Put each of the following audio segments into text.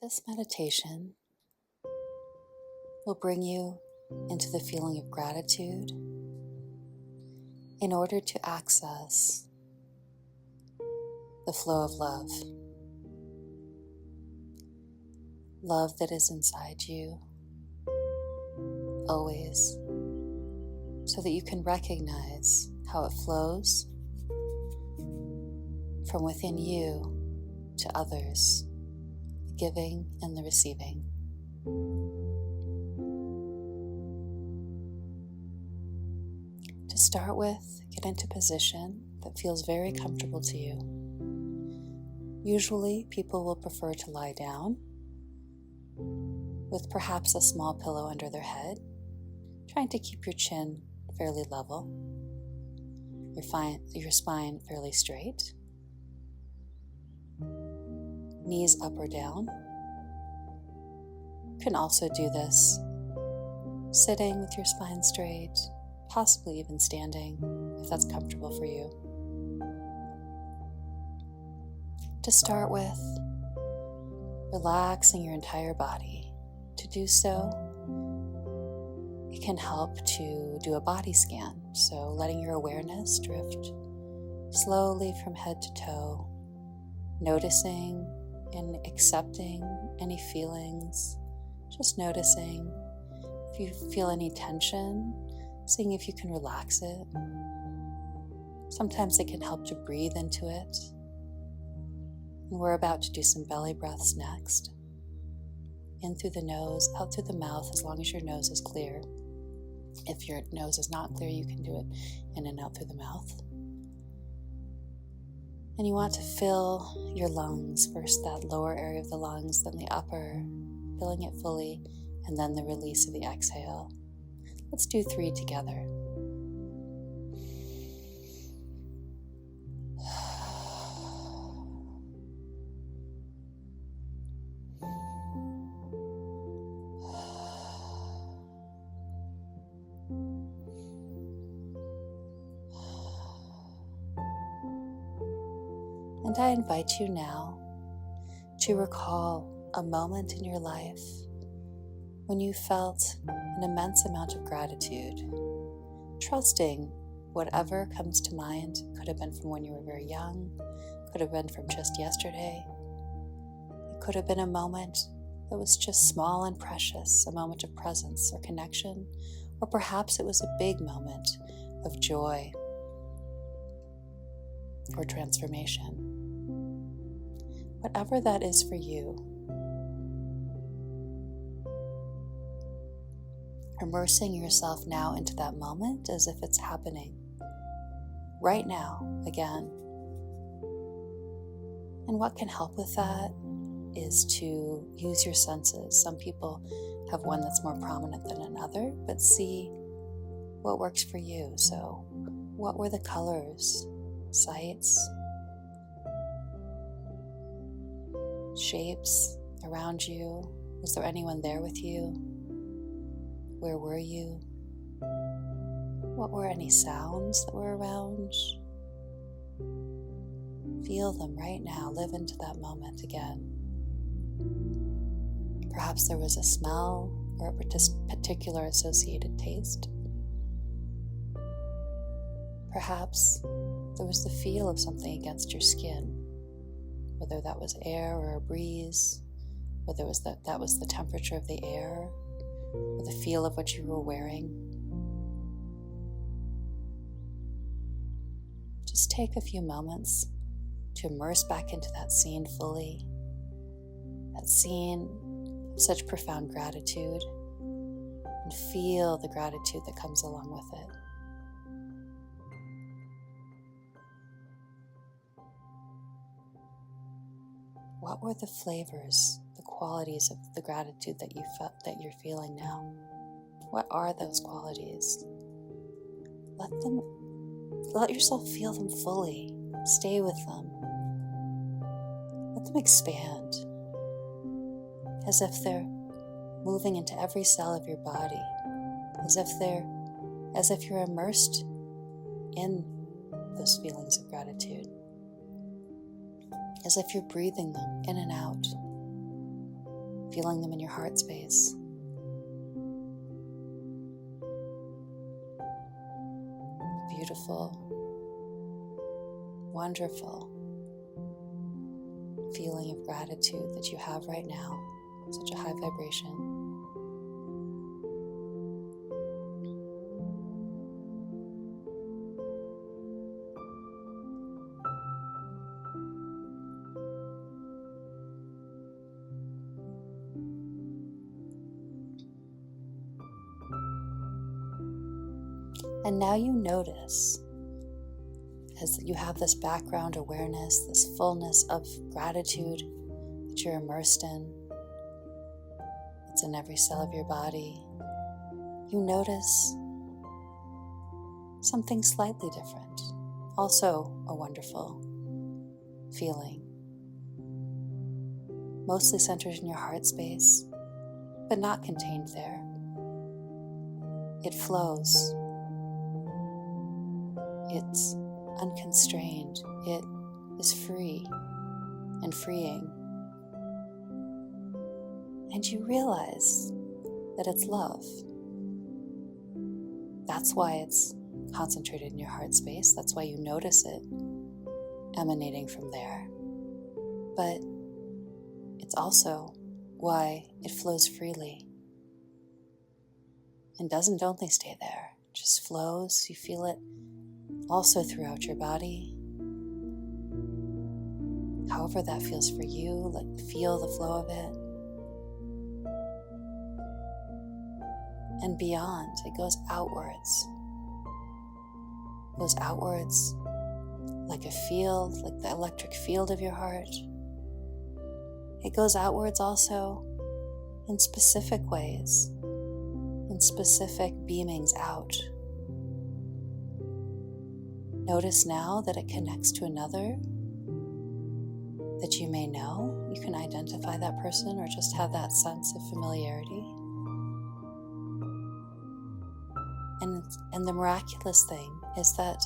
This meditation will bring you into the feeling of gratitude in order to access the flow of love. Love that is inside you, always, so that you can recognize how it flows from within you to others, the giving and the receiving. To start with, get into a position that feels very comfortable to you. Usually, people will prefer to lie down with perhaps a small pillow under their head, trying to keep your chin fairly level, your spine fairly straight, knees up or down. You can also do this sitting with your spine straight, possibly even standing if that's comfortable for you. To start with, relaxing your entire body. To do so, it can help to do a body scan, so letting your awareness drift slowly from head to toe, noticing and accepting any feelings, just noticing if you feel any tension, seeing if you can relax it. Sometimes it can help to breathe into it. And we're about to do some belly breaths next. In through the nose, out through the mouth, as long as your nose is clear. If your nose is not clear, you can do it in and out through the mouth. And you want to fill your lungs, first that lower area of the lungs, then the upper, filling it fully, and then the release of the exhale. Let's do 3 together. And I invite you now to recall a moment in your life when you felt an immense amount of gratitude, trusting whatever comes to mind. Could have been from when you were very young, could have been from just yesterday. It could have been a moment that was just small and precious, a moment of presence or connection, or perhaps it was a big moment of joy or transformation. Whatever that is for you, immersing yourself now into that moment as if it's happening right now again. And what can help with that is to use your senses. Some people have one that's more prominent than another, but see what works for you. So, what were the colors, sights, shapes around you? Was there anyone there with you? Where were you? What were any sounds that were around? Feel them right now. Live into that moment again. Perhaps there was a smell or a particular associated taste. Perhaps there was the feel of something against your skin, whether that was air or a breeze, whether that was the temperature of the air, or the feel of what you were wearing. Just take a few moments to immerse back into that scene fully, that scene of such profound gratitude, and feel the gratitude that comes along with it. What were the flavors, the qualities of the gratitude that you felt, that you're feeling now? What are those qualities? Let yourself feel them fully. Stay with them. Let them expand, as if they're moving into every cell of your body, as if you're immersed in those feelings of gratitude, as if you're breathing them in and out. feeling them in your heart space. Beautiful, wonderful feeling of gratitude that you have right now, such a high vibration. And now you notice, as you have this background awareness, this fullness of gratitude that you're immersed in, it's in every cell of your body, you notice something slightly different, also a wonderful feeling, mostly centered in your heart space, but not contained there. It flows. It's unconstrained. It is free and freeing. And you realize that it's love. That's why it's concentrated in your heart space. That's why you notice it emanating from there. But it's also why it flows freely and doesn't only stay there. It just flows. You feel it also throughout your body. However that feels for you, feel the flow of it. And beyond, it goes outwards. It goes outwards like a field, like the electric field of your heart. It goes outwards also in specific ways, in specific beamings out. Notice now that it connects to another that you may know. You can identify that person or just have that sense of familiarity. And the miraculous thing is that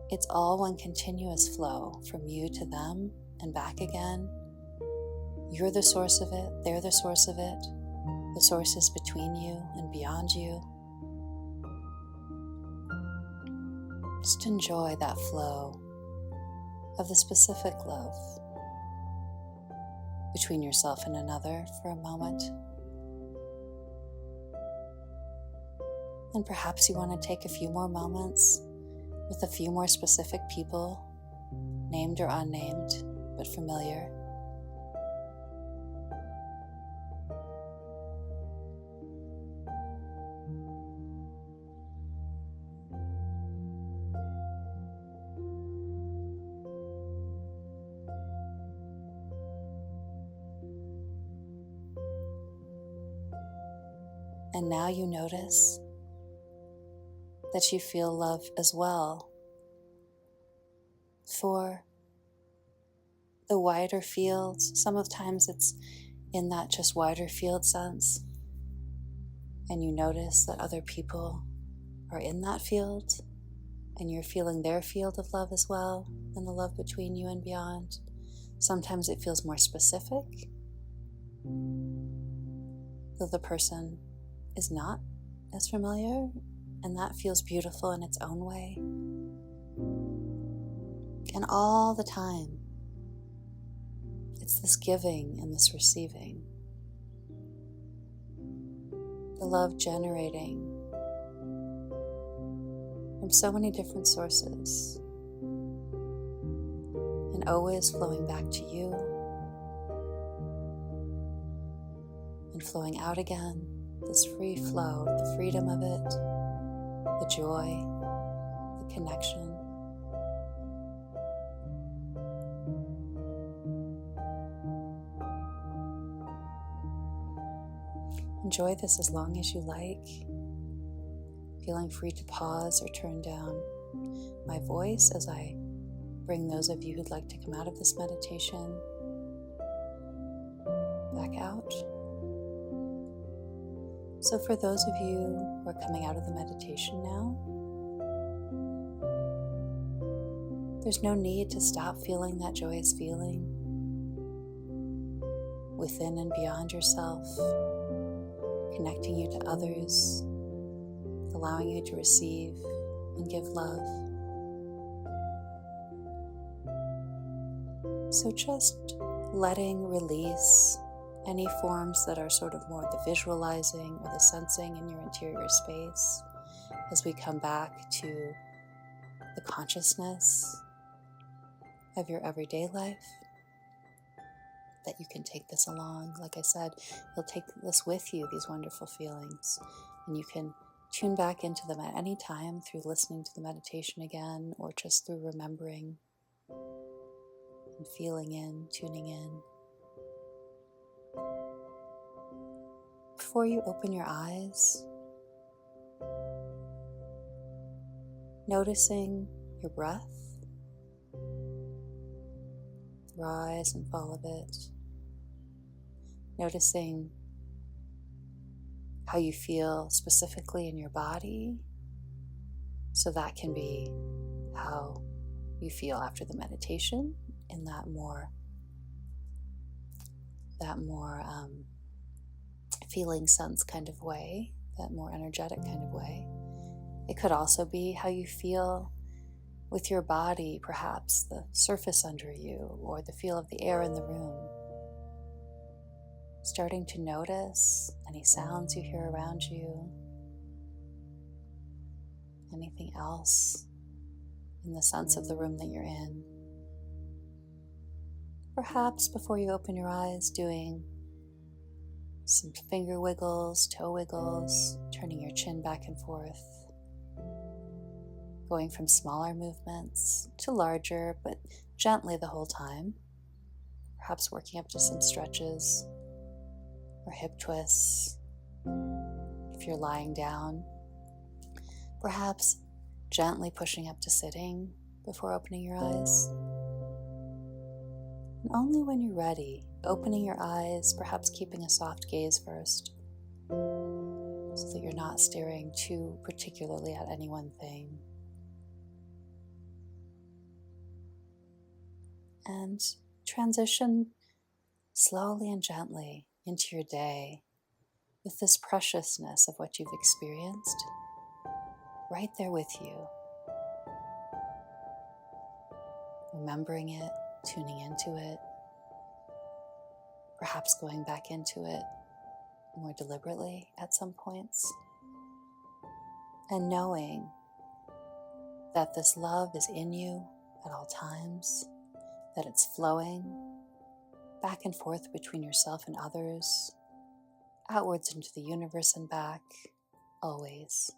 it's all one continuous flow from you to them and back again. You're the source of it, they're the source of it. The source is between you and beyond you. Just enjoy that flow of the specific love between yourself and another for a moment. And perhaps you want to take a few more moments with a few more specific people, named or unnamed, but familiar. And now you notice that you feel love as well for the wider fields. Sometimes it's in that just wider field sense, and you notice that other people are in that field, and you're feeling their field of love as well, and the love between you and beyond. Sometimes it feels more specific, though the person is not as familiar, and that feels beautiful in its own way. And all the time, it's this giving and this receiving. The love generating from so many different sources, and always flowing back to you, and flowing out again. This free flow, the freedom of it, the joy, the connection. Enjoy this as long as you like, feeling free to pause or turn down my voice as I bring those of you who'd like to come out of this meditation back out. So for those of you who are coming out of the meditation now, there's no need to stop feeling that joyous feeling. within and beyond yourself, connecting you to others, allowing you to receive and give love. So just letting release any forms that are sort of more the visualizing or the sensing in your interior space as we come back to the consciousness of your everyday life, that you can take this along. Like I said, you'll take this with you, these wonderful feelings, and you can tune back into them at any time through listening to the meditation again, or just through remembering and feeling in, tuning in. Before you open your eyes, noticing your breath, the rise and fall of it, noticing how you feel specifically in your body, so that can be how you feel after the meditation in that more feeling sense kind of way, that more energetic kind of way. It could also be how you feel with your body, perhaps the surface under you or the feel of the air in the room. Starting to notice any sounds you hear around you, anything else in the sense of the room that you're in. Perhaps before you open your eyes, doing some finger wiggles, toe wiggles, turning your chin back and forth, going from smaller movements to larger, but gently the whole time. Perhaps working up to some stretches or hip twists if you're lying down. Perhaps gently pushing up to sitting before opening your eyes. And only when you're ready, opening your eyes, perhaps keeping a soft gaze first, so that you're not staring too particularly at any one thing. And transition slowly and gently into your day with this preciousness of what you've experienced right there with you. Remembering it, tuning into it, perhaps going back into it more deliberately at some points, and knowing that this love is in you at all times, that it's flowing back and forth between yourself and others, outwards into the universe and back, always.